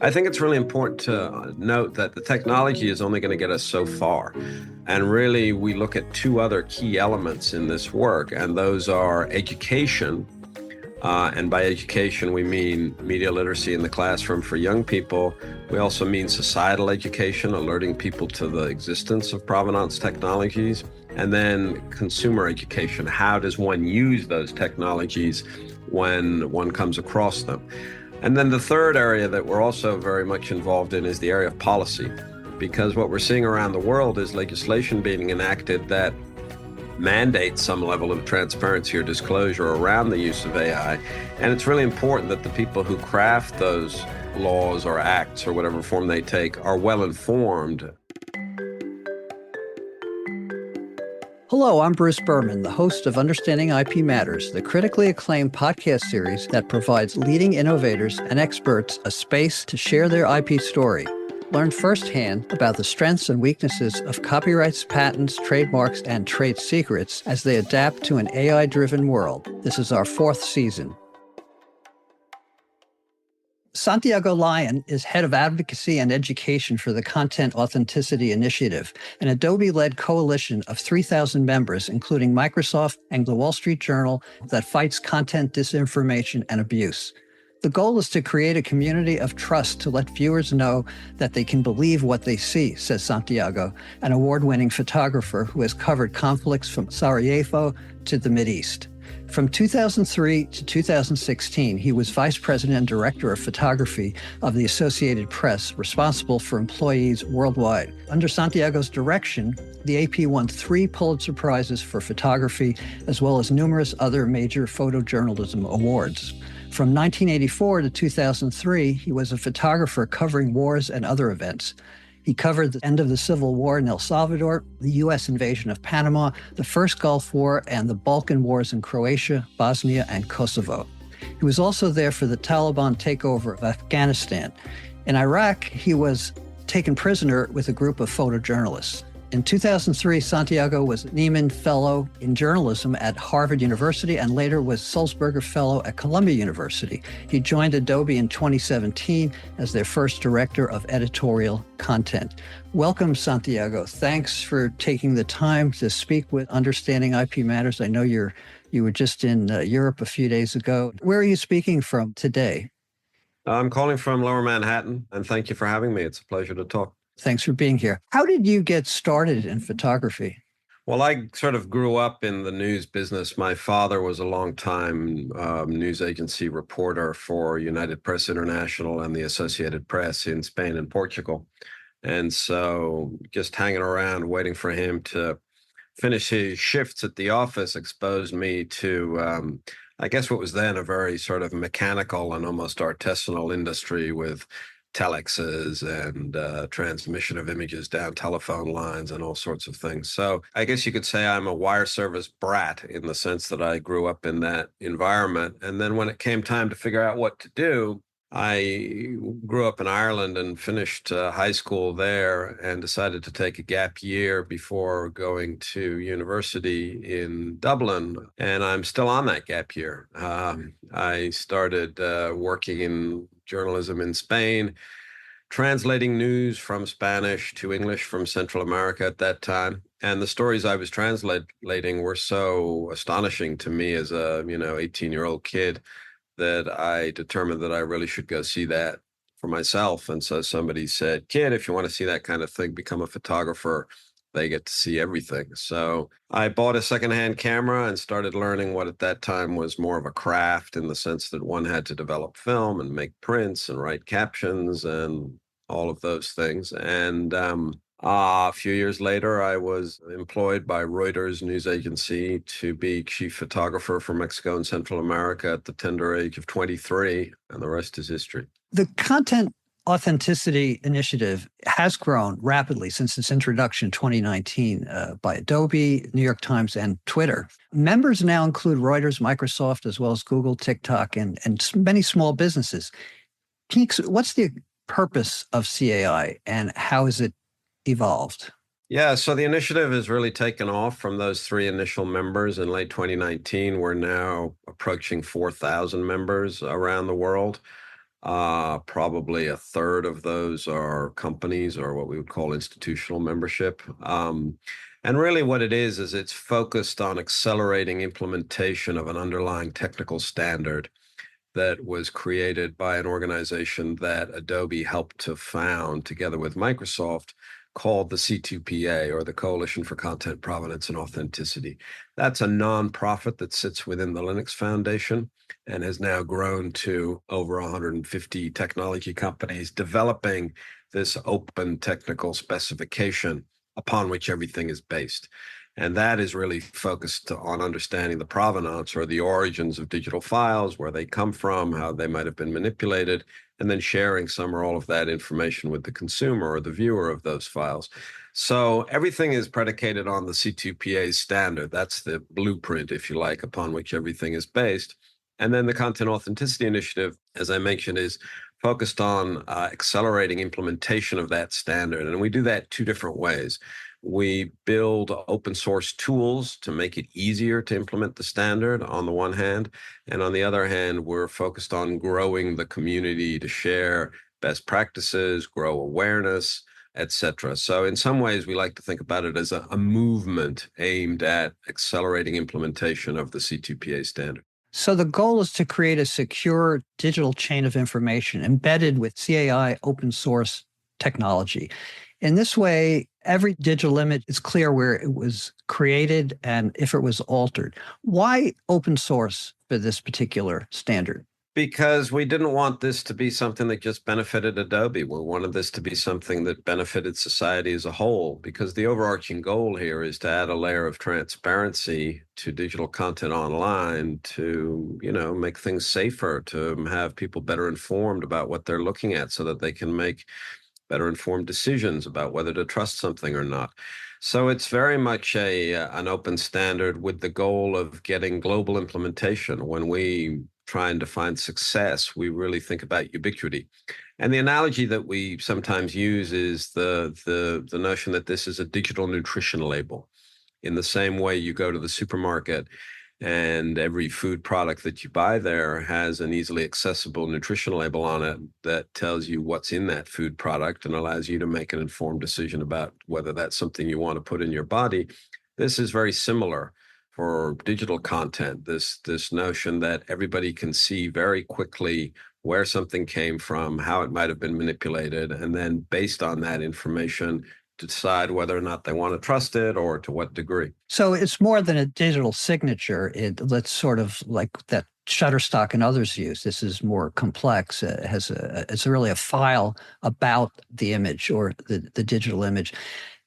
I think it's really important to note that the technology is only going to get us so far. And really, we look at two other key elements in this work, and those are education. And by education, we mean media literacy in the classroom for young people. We also mean societal education, alerting people to the existence of provenance technologies. And then consumer education. How does one use those technologies when one comes across them? And then the third area that we're also very much involved in is the area of policy, because what we're seeing around the world is legislation being enacted that mandates some level of transparency or disclosure around the use of AI. And it's really important that the people who craft those laws or acts or whatever form they take are well informed. Hello, I'm Bruce Berman, the host of Understanding IP Matters, the critically acclaimed podcast series that provides leading innovators and experts a space to share their IP story. Learn firsthand about the strengths and weaknesses of copyrights, patents, trademarks, and trade secrets as they adapt to an AI-driven world. This is our fourth season. Santiago Lyon is head of advocacy and education for the Content Authenticity Initiative, an Adobe-led coalition of 3,000 members, including Microsoft and the Wall Street Journal, that fights content disinformation and abuse. The goal is to create a community of trust to let viewers know that they can believe what they see, says Santiago, an award-winning photographer who has covered conflicts from Sarajevo to the Mideast. From 2003 to 2016, he was vice president and director of photography of the Associated Press, responsible for employees worldwide. Under Santiago's direction, the AP won 3 Pulitzer Prizes for photography, as well as numerous other major photojournalism awards. From 1984 to 2003, he was a photographer covering wars and other events. He covered the end of the Civil War in El Salvador, the U.S. invasion of Panama, the First Gulf War, and the Balkan Wars in Croatia, Bosnia, and Kosovo. He was also there for the Taliban takeover of Afghanistan. In Iraq, he was taken prisoner with a group of photojournalists. In 2003, Santiago was Nieman Fellow in Journalism at Harvard University and later was Sulzberger Fellow at Columbia University. He joined Adobe in 2017 as their first director of editorial content. Welcome, Santiago. Thanks for taking the time to speak with Understanding IP Matters. I know you were just in Europe a few days ago. Where are you speaking from today? I'm calling from Lower Manhattan, and thank you for having me. It's a pleasure to talk. Thanks for being here. How did you get started in photography? Well, I sort of grew up in the news business. My father was a longtime news agency reporter for United Press International and the Associated Press in Spain and Portugal. And so just hanging around waiting for him to finish his shifts at the office exposed me to, I guess what was then a very sort of mechanical and almost artisanal industry with telexes and transmission of images down telephone lines and all sorts of things. So I guess you could say I'm a wire service brat in the sense that I grew up in that environment. And then when it came time to figure out what to do, I grew up in Ireland and finished high school there and decided to take a gap year before going to university in Dublin. And I'm still on that gap year. I started working in journalism in Spain, translating news from Spanish to English from Central America at that time. And the stories I was translating were so astonishing to me as a 18-year-old kid that I determined that I really should go see that for myself. And so somebody said, kid, if you want to see that kind of thing, become a photographer. They get to see everything. So I bought a secondhand camera and started learning what at that time was more of a craft in the sense that one had to develop film and make prints and write captions and all of those things. And a few years later, I was employed by Reuters news agency to be chief photographer for Mexico and Central America at the tender age of 23, and the rest is history. The Content Authenticity Initiative has grown rapidly since its introduction in 2019 by Adobe, New York Times, and Twitter. Members now include Reuters, Microsoft, as well as Google, TikTok, and many small businesses. What's the purpose of CAI and how has it evolved? Yeah, so the initiative has really taken off from those 3 initial members in late 2019. We're now approaching 4,000 members around the world. Probably a third of those are companies or what we would call institutional membership. And really what it is it's focused on accelerating implementation of an underlying technical standard that was created by an organization that Adobe helped to found together with Microsoft called the C2PA, or the Coalition for Content Provenance and Authenticity. That's a nonprofit that sits within the Linux Foundation and has now grown to over 150 technology companies developing this open technical specification upon which everything is based. And that is really focused on understanding the provenance or the origins of digital files, where they come from, how they might have been manipulated, and then sharing some or all of that information with the consumer or the viewer of those files. So everything is predicated on the C2PA standard. That's the blueprint, if you like, upon which everything is based. And then the Content Authenticity Initiative, as I mentioned, is focused on accelerating implementation of that standard. And we do that two different ways. We build open source tools to make it easier to implement the standard on the one hand. And on the other hand, we're focused on growing the community to share best practices, grow awareness, etc. So in some ways, we like to think about it as a movement aimed at accelerating implementation of the C2PA standard. So the goal is to create a secure digital chain of information embedded with CAI open source technology. In this way, every digital image is clear where it was created and if it was altered. Why open source for this particular standard? Because we didn't want this to be something that just benefited Adobe. We wanted this to be something that benefited society as a whole, because the overarching goal here is to add a layer of transparency to digital content online to, make things safer, to have people better informed about what they're looking at so that they can make better informed decisions about whether to trust something or not. So it's very much an open standard with the goal of getting global implementation. When we try and define success, we really think about ubiquity. And the analogy that we sometimes use is the notion that this is a digital nutrition label. In the same way you go to the supermarket and every food product that you buy there has an easily accessible nutrition label on it that tells you what's in that food product and allows you to make an informed decision about whether that's something you want to put in your body. This is very similar for digital content, this notion that everybody can see very quickly where something came from, how it might have been manipulated, and then based on that information, to decide whether or not they want to trust it or to what degree. So it's more than a digital signature. It's sort of like that Shutterstock and others use. This is more complex. It's really a file about the image or the digital image.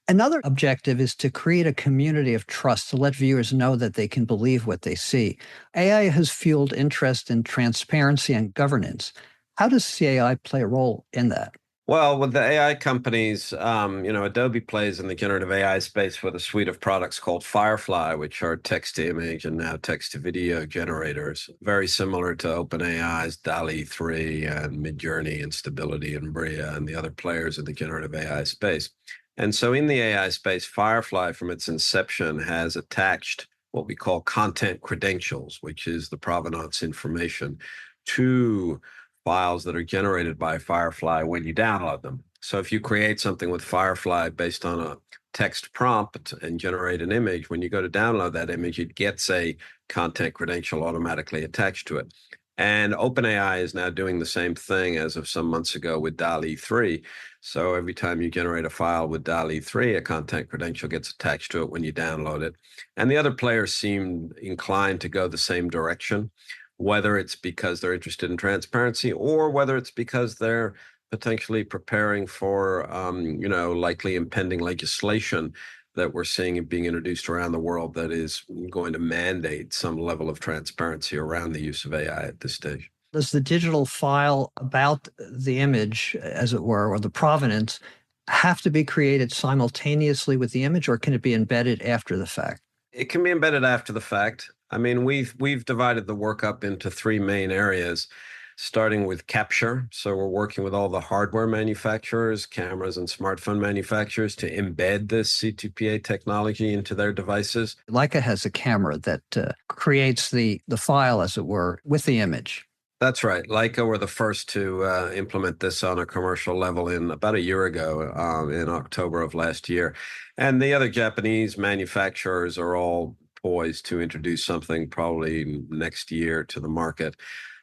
Another objective is to create a community of trust, to let viewers know that they can believe what they see. AI has fueled interest in transparency and governance. How does CAI play a role in that? Well, with the AI companies, Adobe plays in the generative AI space with a suite of products called Firefly, which are text-to-image and now text-to-video generators, very similar to OpenAI's DALL-E 3 and Midjourney and Stability and Bria and the other players in the generative AI space. And so in the AI space, Firefly, from its inception, has attached what we call content credentials, which is the provenance information, to files that are generated by Firefly when you download them. So if you create something with Firefly based on a text prompt and generate an image, when you go to download that image, it gets a content credential automatically attached to it. And OpenAI is now doing the same thing as of some months ago with DALL-E 3. So every time you generate a file with DALL-E 3, a content credential gets attached to it when you download it. And the other players seem inclined to go the same direction, whether it's because they're interested in transparency or whether it's because they're potentially preparing for, likely impending legislation that we're seeing being introduced around the world that is going to mandate some level of transparency around the use of AI at this stage. Does the digital file about the image, as it were, or the provenance, have to be created simultaneously with the image, or can it be embedded after the fact? It can be embedded after the fact. I mean, we've divided the work up into three main areas, starting with capture. So we're working with all the hardware manufacturers, cameras and smartphone manufacturers, to embed this C2PA technology into their devices. Leica has a camera that creates the file, as it were, with the image. That's right. Leica were the first to implement this on a commercial level in about a year ago, in October of last year. And the other Japanese manufacturers are all poised to introduce something probably next year to the market.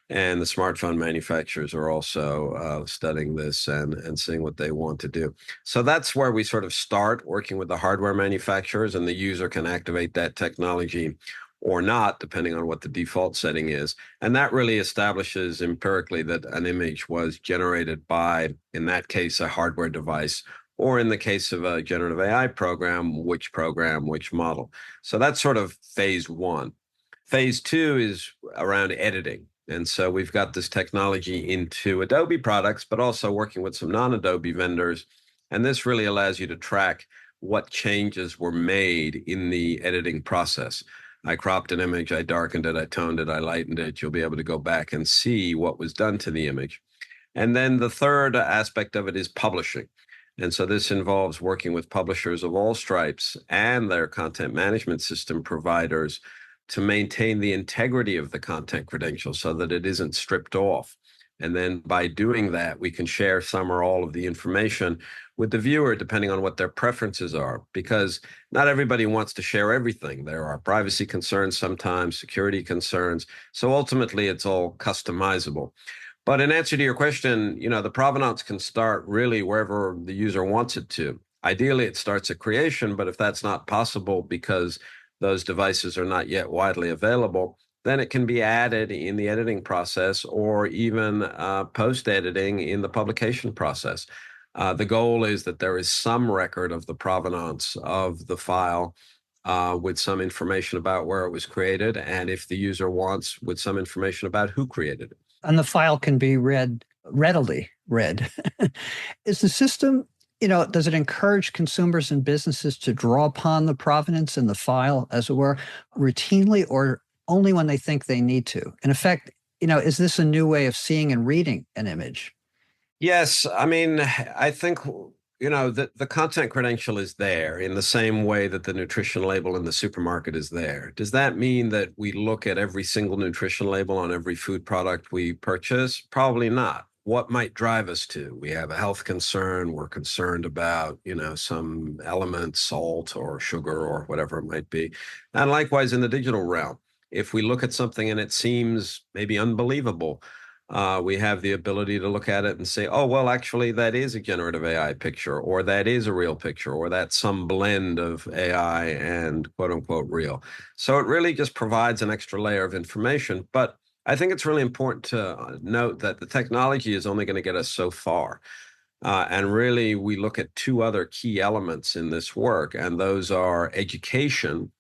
And the smartphone manufacturers are also studying this and seeing what they want to do. So that's where we sort of start working with the hardware manufacturers, and the user can activate that technology or not, depending on what the default setting is. And that really establishes empirically that an image was generated by, in that case, a hardware device, or in the case of a generative AI program, which model. So that's sort of phase one. Phase two is around editing. And so we've got this technology into Adobe products, but also working with some non-Adobe vendors. And this really allows you to track what changes were made in the editing process. I cropped an image, I darkened it, I toned it, I lightened it. You'll be able to go back and see what was done to the image. And then the third aspect of it is publishing. And so this involves working with publishers of all stripes and their content management system providers to maintain the integrity of the content credential so that it isn't stripped off. And then by doing that, we can share some or all of the information with the viewer, depending on what their preferences are, because not everybody wants to share everything. There are privacy concerns sometimes, security concerns. So ultimately, it's all customizable. But in answer to your question, the provenance can start really wherever the user wants it to. Ideally, it starts at creation, but if that's not possible because those devices are not yet widely available, then it can be added in the editing process or even post-editing in the publication process. The goal is that there is some record of the provenance of the file with some information about where it was created, and if the user wants, with some information about who created it. And the file can be readily read. Is the system, does it encourage consumers and businesses to draw upon the provenance in the file, as it were, routinely, or only when they think they need to? In effect, is this a new way of seeing and reading an image? Yes. I mean, I think, the content credential is there in the same way that the nutrition label in the supermarket is there. Does that mean that we look at every single nutrition label on every food product we purchase? Probably not. What might drive us to? We have a health concern. We're concerned about, some element, salt or sugar or whatever it might be. And likewise in the digital realm, if we look at something and it seems maybe unbelievable, we have the ability to look at it and say, oh, well, actually, that is a generative AI picture, or that is a real picture, or that's some blend of AI and quote unquote real. So it really just provides an extra layer of information. But I think it's really important to note that the technology is only going to get us so far. And really, we look at two other key elements in this work, and those are education.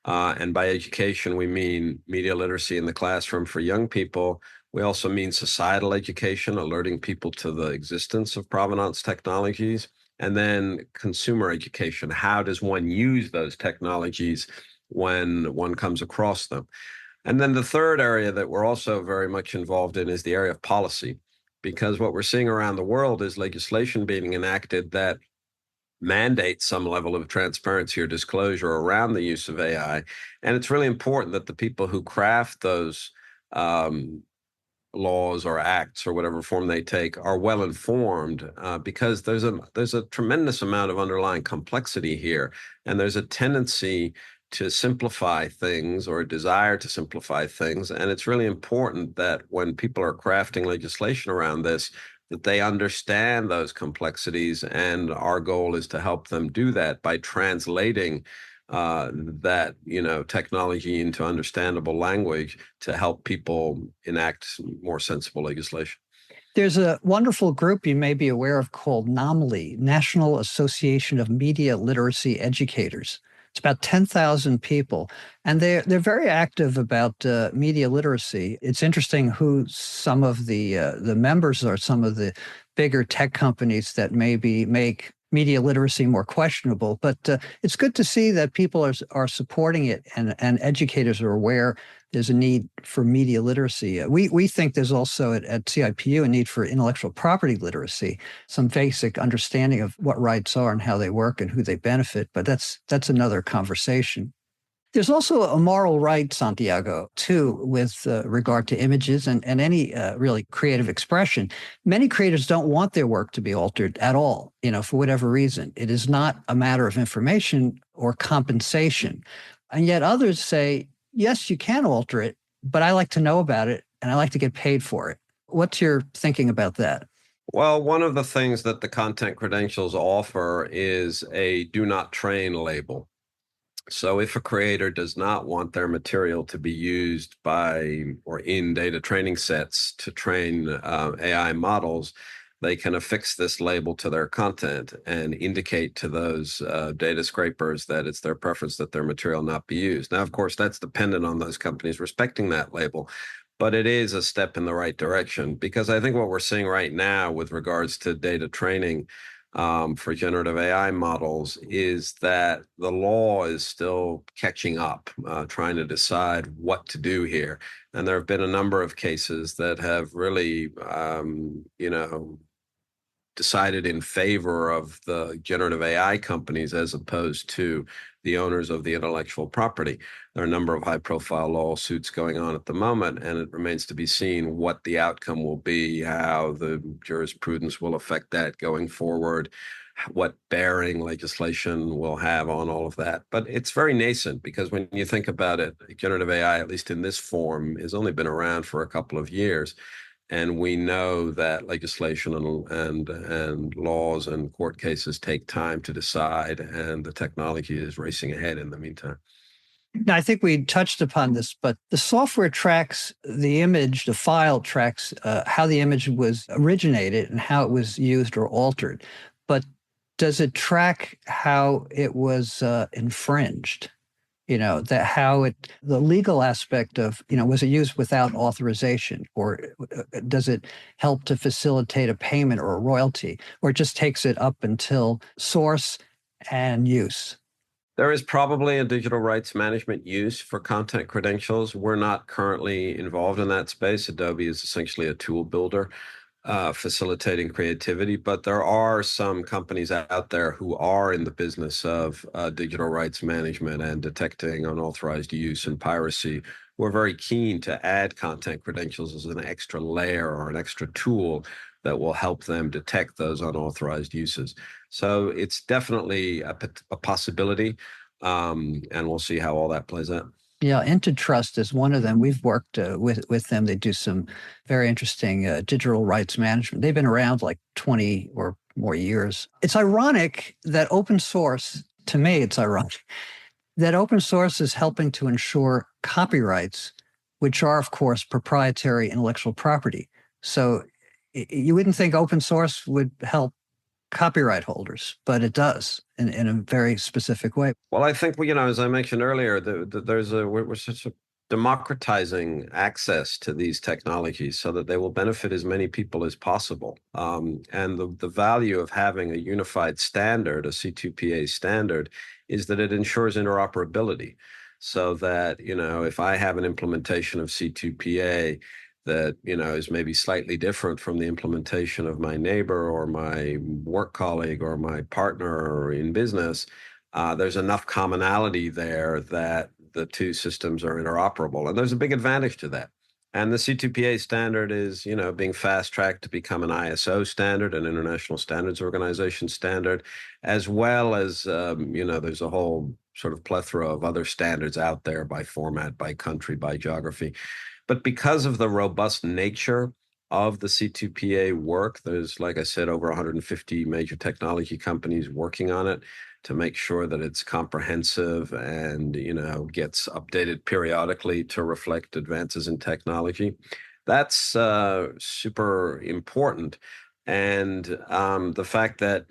And by education, we mean media literacy in the classroom for young people. We also mean societal education, alerting people to the existence of provenance technologies, and then consumer education. How does one use those technologies when one comes across them? And then the third area that we're also very much involved in is the area of policy, because what we're seeing around the world is legislation being enacted that mandates some level of transparency or disclosure around the use of AI. And it's really important that the people who craft those laws or acts or whatever form they take are well informed, because there's a tremendous amount of underlying complexity here, and there's a tendency to simplify things or a desire to simplify things. And it's really important that when people are crafting legislation around this, that they understand those complexities. And our goal is to help them do that by translating that technology into understandable language to help people enact more sensible legislation. There's a wonderful group you may be aware of called NAMLE, National Association of Media Literacy Educators. It's about 10,000 people, and they're very active about media literacy. It's interesting who some of the members are. Some of the bigger tech companies that maybe make media literacy more questionable, but it's good to see that people are supporting it, and educators are aware there's a need for media literacy. We think there's also at CIPU a need for intellectual property literacy, some basic understanding of what rights are and how they work and who they benefit, but that's another conversation. There's also a moral right, Santiago, too, with regard to images and any really creative expression. Many creators don't want their work to be altered at all, for whatever reason. It is not a matter of information or compensation. And yet others say, yes, you can alter it, but I like to know about it and I like to get paid for it. What's your thinking about that? Well, one of the things that the content credentials offer is a do not train label. So if a creator does not want their material to be used by or in data training sets to train AI models, they can affix this label to their content and indicate to those data scrapers that it's their preference that their material not be used. Now, of course, that's dependent on those companies respecting that label, but it is a step in the right direction, because I think what we're seeing right now with regards to data training for generative AI models is that the law is still catching up, trying to decide what to do here. And there have been a number of cases that have really, decided in favor of the generative AI companies as opposed to the owners of the intellectual property. There are a number of high-profile lawsuits going on at the moment, and it remains to be seen what the outcome will be, how the jurisprudence will affect that going forward, what bearing legislation will have on all of that. But it's very nascent, because when you think about it, generative AI, at least in this form, has only been around for a couple of years. And we know that legislation and laws and court cases take time to decide, and the technology is racing ahead in the meantime. Now, I think we touched upon this, but the software tracks the image, the file tracks how the image was originated and how it was used or altered. But does it track how it was infringed? That how the legal aspect of, was it used without authorization, or does it help to facilitate a payment or a royalty, or it just takes it up until source and use? There is probably a digital rights management use for content credentials. We're not currently involved in that space. Adobe is essentially a tool builder, facilitating creativity, but there are some companies out there who are in the business of digital rights management and detecting unauthorized use and piracy. We're very keen to add content credentials as an extra layer or an extra tool that will help them detect those unauthorized uses. So it's definitely a possibility, and we'll see how all that plays out. Yeah, Intertrust is one of them. We've worked with them. They do some very interesting digital rights management. They've been around like 20 or more years. It's ironic that open source, to me, it's ironic that open source is helping to ensure copyrights, which are, of course, proprietary intellectual property. So you wouldn't think open source would help copyright holders, but it does in a very specific way. Well, I think, as I mentioned earlier, we're such a democratizing access to these technologies so that they will benefit as many people as possible. And the value of having a unified standard, a C2PA standard, is that it ensures interoperability. So that, if I have an implementation of C2PA that, is maybe slightly different from the implementation of my neighbor or my work colleague or my partner in business, there's enough commonality there that the two systems are interoperable. And there's a big advantage to that. And the C2PA standard is, being fast-tracked to become an ISO standard, an International Standards Organization standard, as well as, there's a whole sort of plethora of other standards out there by format, by country, by geography. But because of the robust nature of the C2PA work, there's, like I said, over 150 major technology companies working on it to make sure that it's comprehensive and, gets updated periodically to reflect advances in technology. That's super important. And the fact that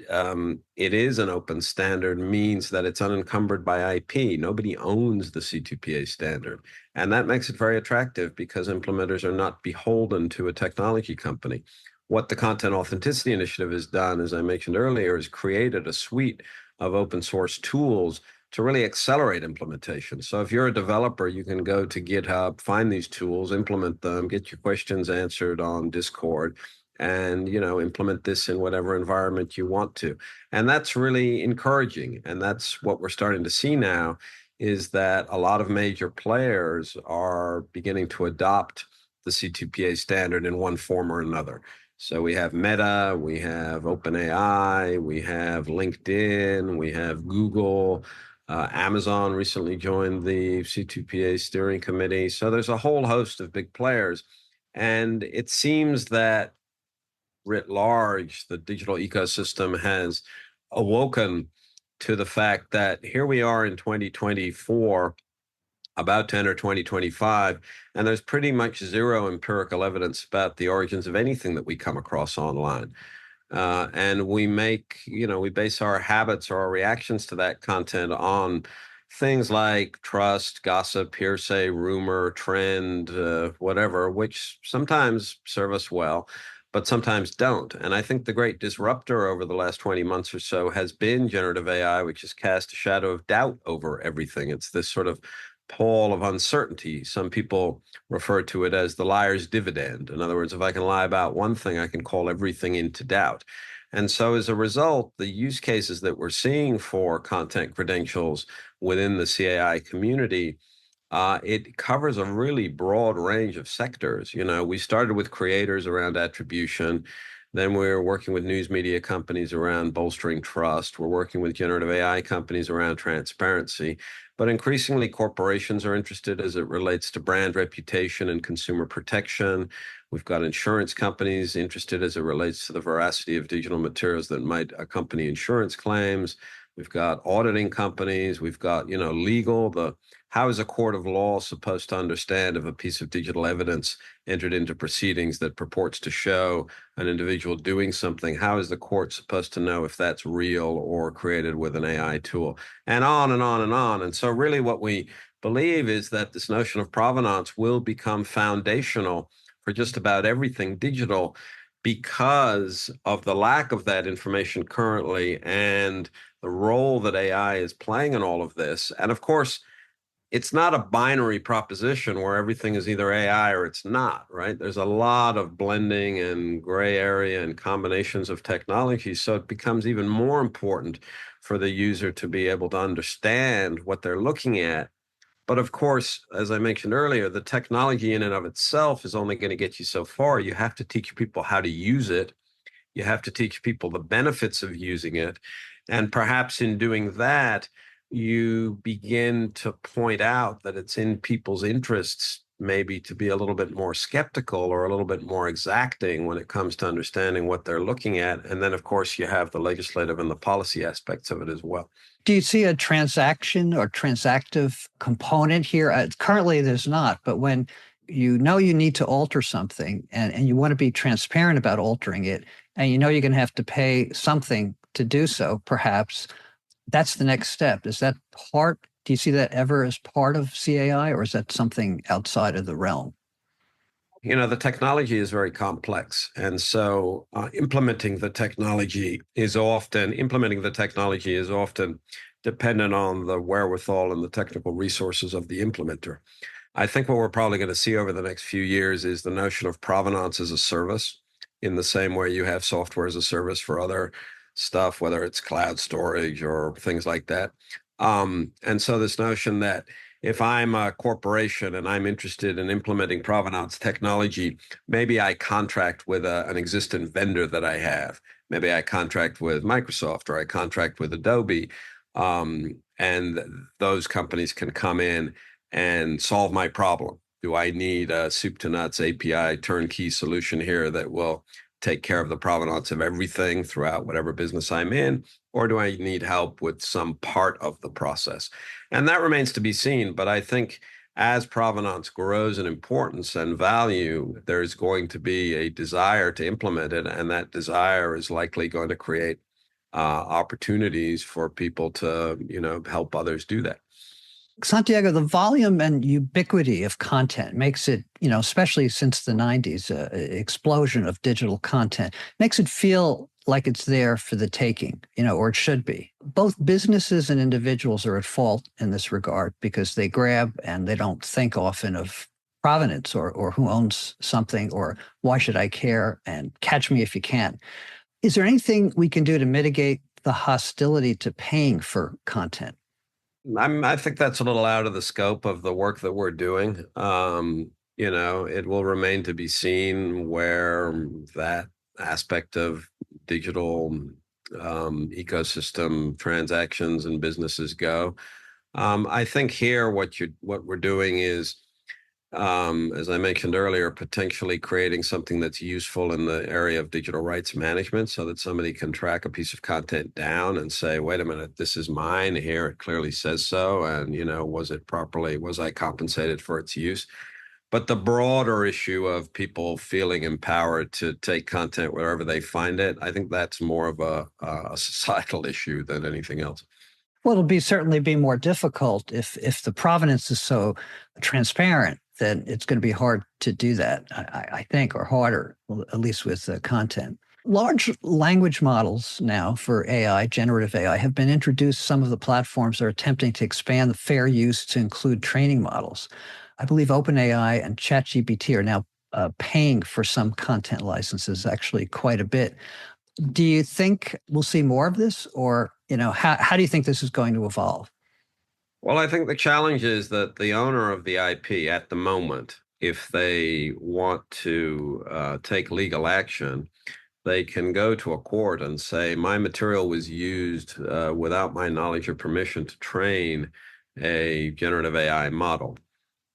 it is an open standard means that it's unencumbered by IP. Nobody owns the C2PA standard. And that makes it very attractive because implementers are not beholden to a technology company. What the Content Authenticity Initiative has done, as I mentioned earlier, is created a suite of open source tools to really accelerate implementation. So if you're a developer, you can go to GitHub, find these tools, implement them, get your questions answered on Discord, and implement this in whatever environment you want to. And that's really encouraging. And that's what we're starting to see now is that a lot of major players are beginning to adopt the C2PA standard in one form or another. So we have Meta, we have OpenAI, we have LinkedIn, we have Google, Amazon recently joined the C2PA steering committee. So there's a whole host of big players. And it seems that writ large, the digital ecosystem has awoken to the fact that here we are in 2024, about to enter 2025, and there's pretty much zero empirical evidence about the origins of anything that we come across online. And we base our habits or our reactions to that content on things like trust, gossip, hearsay, rumor, trend, whatever, which sometimes serve us well, but sometimes don't. And I think the great disruptor over the last 20 months or so has been generative AI, which has cast a shadow of doubt over everything. It's this sort of pall of uncertainty. Some people refer to it as the liar's dividend. In other words, if I can lie about one thing, I can call everything into doubt. And so as a result, the use cases that we're seeing for content credentials within the CAI community, it covers a really broad range of sectors. We started with creators around attribution. Then we're working with news media companies around bolstering trust. We're working with generative AI companies around transparency. But increasingly, corporations are interested as it relates to brand reputation and consumer protection. We've got insurance companies interested as it relates to the veracity of digital materials that might accompany insurance claims. We've got auditing companies. We've got, legal. How is a court of law supposed to understand if a piece of digital evidence entered into proceedings that purports to show an individual doing something? How is the court supposed to know if that's real or created with an AI tool? And on and on and on. And so really what we believe is that this notion of provenance will become foundational for just about everything digital because of the lack of that information currently and the role that AI is playing in all of this. And of course, it's not a binary proposition where everything is either AI or it's not, right? There's a lot of blending and gray area and combinations of technologies. So it becomes even more important for the user to be able to understand what they're looking at. But of course, as I mentioned earlier, the technology in and of itself is only going to get you so far. You have to teach people how to use it. You have to teach people the benefits of using it. And perhaps in doing that, you begin to point out that it's in people's interests maybe to be a little bit more skeptical or a little bit more exacting when it comes to understanding what they're looking at. And then, of course, you have the legislative and the policy aspects of it as well. Do you see a transaction or transactive component here? Currently, there's not, but when you need to alter something and you want to be transparent about altering it, and you're going to have to pay something to do so, perhaps, that's the next step. Is that part? Do you see that ever as part of CAI, or is that something outside of the realm? The technology is very complex. And so implementing the technology is often dependent on the wherewithal and the technical resources of the implementer. I think what we're probably going to see over the next few years is the notion of provenance as a service, in the same way you have software as a service for other stuff, whether it's cloud storage or things like that. And so this notion that if I'm a corporation and I'm interested in implementing provenance technology, maybe I contract with an existing vendor that I have. Maybe I contract with Microsoft or I contract with Adobe. And those companies can come in and solve my problem. Do I need a soup to nuts API turnkey solution here that will take care of the provenance of everything throughout whatever business I'm in? Or do I need help with some part of the process? And that remains to be seen. But I think as provenance grows in importance and value, there's going to be a desire to implement it. And that desire is likely going to create opportunities for people to, help others do that. Santiago, the volume and ubiquity of content makes it, especially since the 90s, explosion of digital content, makes it feel like it's there for the taking, or it should be. Both businesses and individuals are at fault in this regard because they grab and they don't think often of provenance or who owns something or why should I care and catch me if you can. Is there anything we can do to mitigate the hostility to paying for content? I think that's a little out of the scope of the work that we're doing. It will remain to be seen where that aspect of digital ecosystem transactions and businesses go. I think here what we're doing is, as I mentioned earlier, potentially creating something that's useful in the area of digital rights management so that somebody can track a piece of content down and say, wait a minute, this is mine here. It clearly says so. And, was I compensated for its use? But the broader issue of people feeling empowered to take content wherever they find it, I think that's more of a societal issue than anything else. Well, it'll certainly be more difficult if the provenance is so transparent. Then it's going to be hard to do that, I think, or harder, well, at least with the content. Large language models now for AI, generative AI, have been introduced. Some of the platforms are attempting to expand the fair use to include training models. I believe OpenAI and ChatGPT are now paying for some content licenses, actually quite a bit. Do you think we'll see more of this, or how do you think this is going to evolve? Well, I think the challenge is that the owner of the IP at the moment, if they want to take legal action, they can go to a court and say, my material was used without my knowledge or permission to train a generative AI model.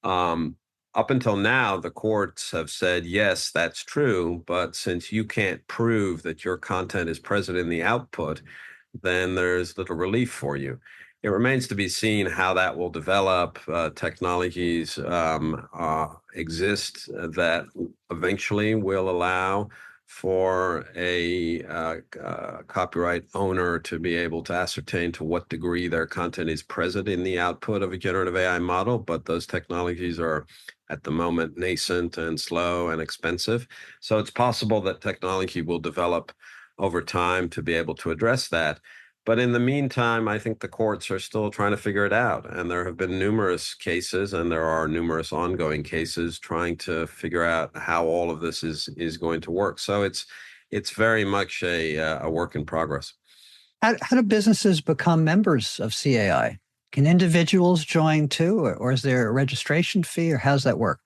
Up until now, the courts have said, yes, that's true, but since you can't prove that your content is present in the output, then there's little relief for you. It remains to be seen how that will develop. Technologies exist that eventually will allow for a copyright owner to be able to ascertain to what degree their content is present in the output of a generative AI model, but those technologies are at the moment nascent and slow and expensive. So it's possible that technology will develop over time to be able to address that. But in the meantime, I think the courts are still trying to figure it out. And there have been numerous cases, and there are numerous ongoing cases trying to figure out how all of this is going to work. So it's very much a work in progress. How do businesses become members of CAI? Can individuals join too, or is there a registration fee, or how's that work?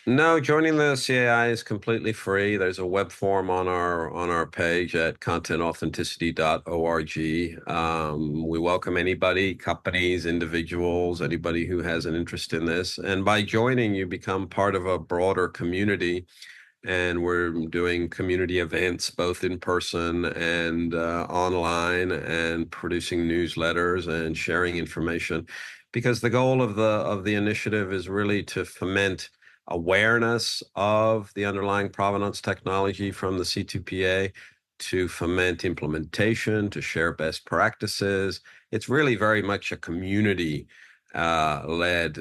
No, joining the CAI is completely free. There's a web form on our page at content-authenticity.org. We welcome anybody, companies, individuals, anybody who has an interest in this. And by joining, you become part of a broader community. And we're doing community events, both in person and online, and producing newsletters and sharing information. Because the goal of the initiative is really to foment awareness of the underlying provenance technology from the C2PA, to foment implementation, to share best practices. It's really very much a community led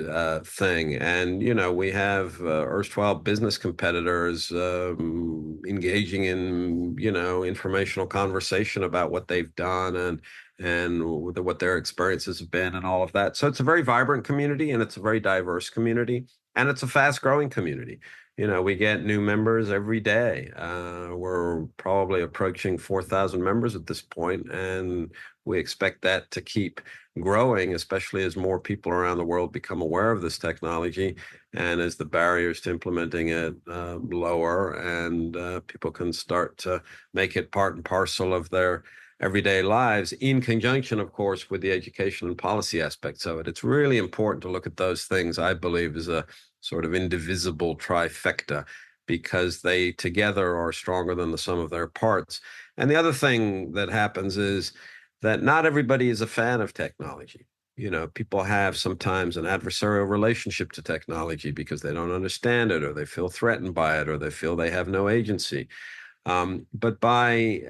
thing. And, we have erstwhile business competitors engaging in, informational conversation about what they've done and what their experiences have been and all of that. So it's a very vibrant community, and it's a very diverse community, and it's a fast growing community. We get new members every day. We're probably approaching 4,000 members at this point, and we expect that to keep growing, especially as more people around the world become aware of this technology, and as the barriers to implementing it lower, and people can start to make it part and parcel of their everyday lives, in conjunction, of course, with the education and policy aspects of it. It's really important to look at those things, I believe, as a sort of indivisible trifecta, because they together are stronger than the sum of their parts. And the other thing that happens is that not everybody is a fan of technology. People have sometimes an adversarial relationship to technology because they don't understand it, or they feel threatened by it, or they feel they have no agency. But by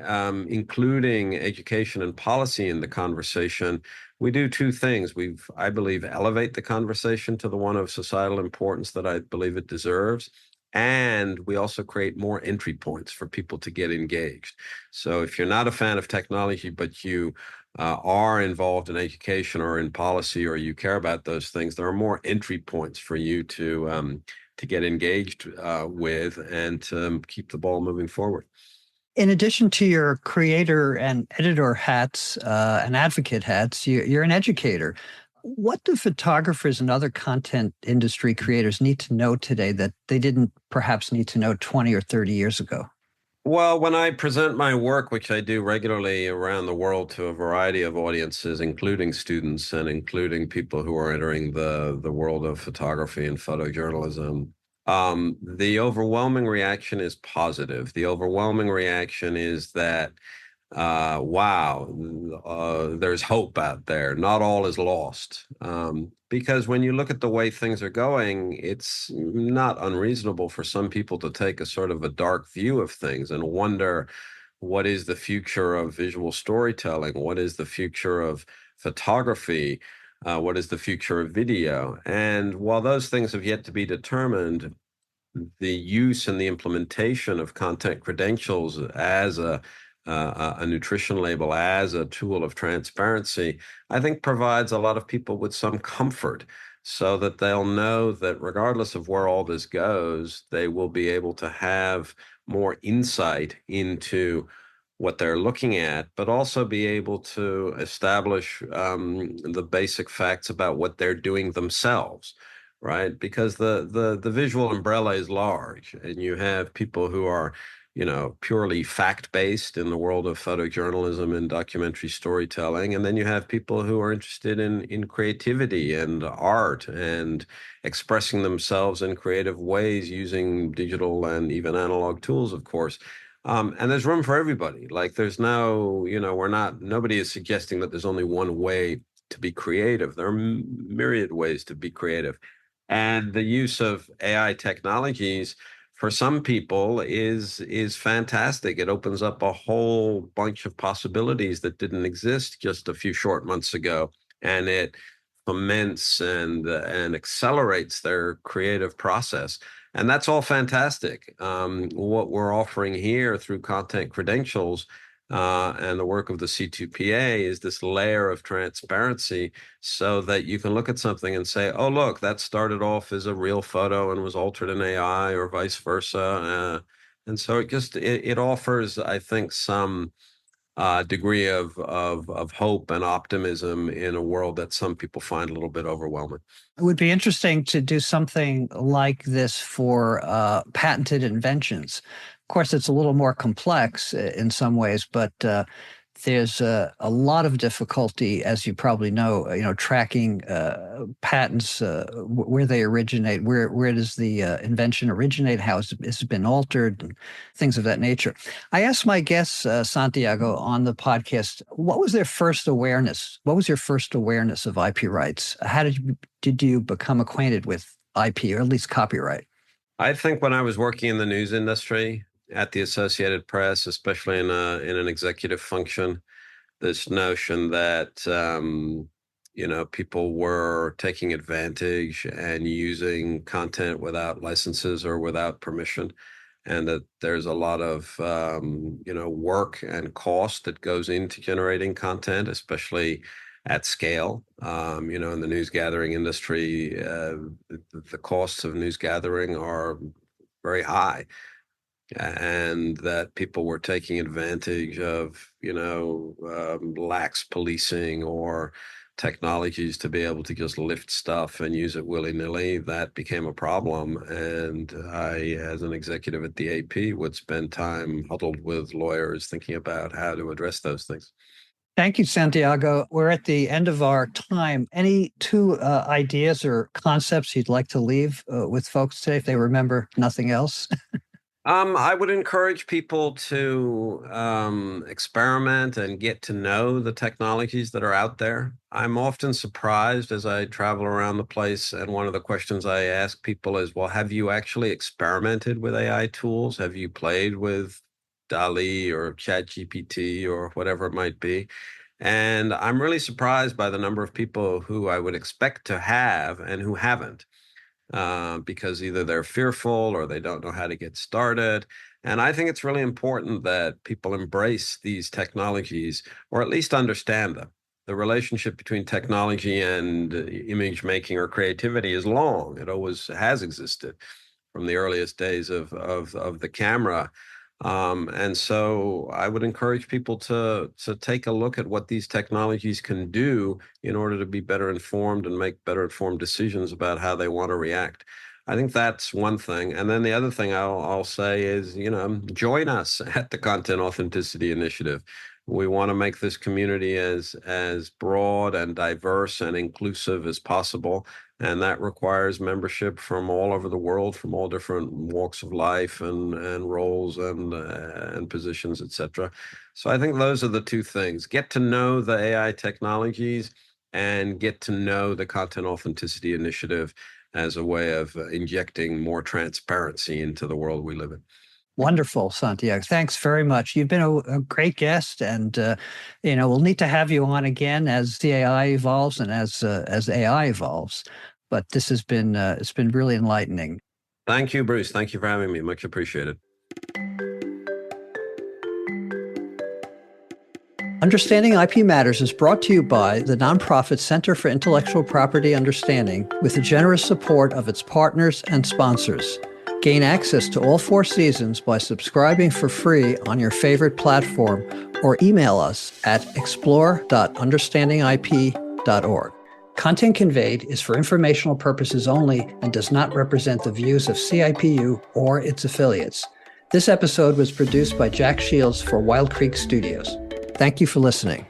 including education and policy in the conversation, we do two things. I believe, elevate the conversation to the one of societal importance that I believe it deserves. And we also create more entry points for people to get engaged. So if you're not a fan of technology, but you are involved in education or in policy, or you care about those things, there are more entry points for you to get engaged with, and to keep the ball moving forward. In addition to your creator and editor hats and advocate hats, you're an educator. What do photographers and other content industry creators need to know today that they didn't perhaps need to know 20 or 30 years ago? Well, when I present my work, which I do regularly around the world to a variety of audiences, including students and including people who are entering the world of photography and photojournalism, the overwhelming reaction is positive. The overwhelming reaction is that wow, there's hope out there. Not all is lost. Because when you look at the way things are going, it's not unreasonable for some people to take a sort of a dark view of things and wonder what is the future of visual storytelling? What is the future of photography? What is the future of video? And while those things have yet to be determined, the use and the implementation of content credentials as a nutrition label, as a tool of transparency, I think provides a lot of people with some comfort so that they'll know that regardless of where all this goes, they will be able to have more insight into what they're looking at, but also be able to establish the basic facts about what they're doing themselves, right? Because the visual umbrella is large, and you have people who are, purely fact-based in the world of photojournalism and documentary storytelling, and then you have people who are interested in creativity and art and expressing themselves in creative ways using digital and even analog tools, of course. And there's room for everybody. Like there's no, nobody is suggesting that there's only one way to be creative. There are myriad ways to be creative. And the use of AI technologies for some people is fantastic. It opens up a whole bunch of possibilities that didn't exist just a few short months ago. And it foments and accelerates their creative process. And that's all fantastic. What we're offering here through content credentials and the work of the C2PA is this layer of transparency so that you can look at something and say, oh, look, that started off as a real photo and was altered in AI or vice versa. And so it offers, I think, some degree of hope and optimism in a world that some people find a little bit overwhelming. It would be interesting to do something like this for patented inventions. Of course, it's a little more complex in some ways, but there's a lot of difficulty, as you probably know, tracking patents, where they originate, where does the invention originate, how it's been altered, and things of that nature. I asked my guests, Santiago, on the podcast, what was their first awareness? What was your first awareness of IP rights? How did you become acquainted with IP, or at least copyright? I think when I was working in the news industry at the Associated Press, especially in an executive function, this notion that people were taking advantage and using content without licenses or without permission, and that there's a lot of work and cost that goes into generating content, especially at scale. In the news gathering industry, the costs of news gathering are very high, and that people were taking advantage of, lax policing or technologies to be able to just lift stuff and use it willy-nilly. That became a problem. And I, as an executive at the AP, would spend time huddled with lawyers thinking about how to address those things. Thank you, Santiago. We're at the end of our time. Any two ideas or concepts you'd like to leave with folks today if they remember nothing else? I would encourage people to experiment and get to know the technologies that are out there. I'm often surprised as I travel around the place, and one of the questions I ask people is, well, have you actually experimented with AI tools? Have you played with DALL-E or ChatGPT or whatever it might be? And I'm really surprised by the number of people who I would expect to have and who haven't, because either they're fearful or they don't know how to get started. And I think it's really important that people embrace these technologies, or at least understand them. The relationship between technology and image making or creativity is long. It always has existed from the earliest days of the camera. And so I would encourage people to take a look at what these technologies can do in order to be better informed and make better informed decisions about how they want to react. I think that's one thing. And then the other thing I'll say is, join us at the Content Authenticity Initiative. We want to make this community as broad and diverse and inclusive as possible. And that requires membership from all over the world, from all different walks of life and roles and positions, etc. So I think those are the two things. Get to know the AI technologies and get to know the Content Authenticity Initiative as a way of injecting more transparency into the world we live in. Wonderful, Santiago. Thanks very much. You've been a great guest, and we'll need to have you on again as the AI evolves and as AI evolves. But this has been it's been really enlightening. Thank you, Bruce. Thank you for having me. Much appreciated. Understanding IP Matters is brought to you by the nonprofit Center for Intellectual Property Understanding with the generous support of its partners and sponsors. Gain access to all 4 seasons by subscribing for free on your favorite platform or email us at explore.understandingip.org. Content conveyed is for informational purposes only and does not represent the views of CIPU or its affiliates. This episode was produced by Jack Shields for Wild Creek Studios. Thank you for listening.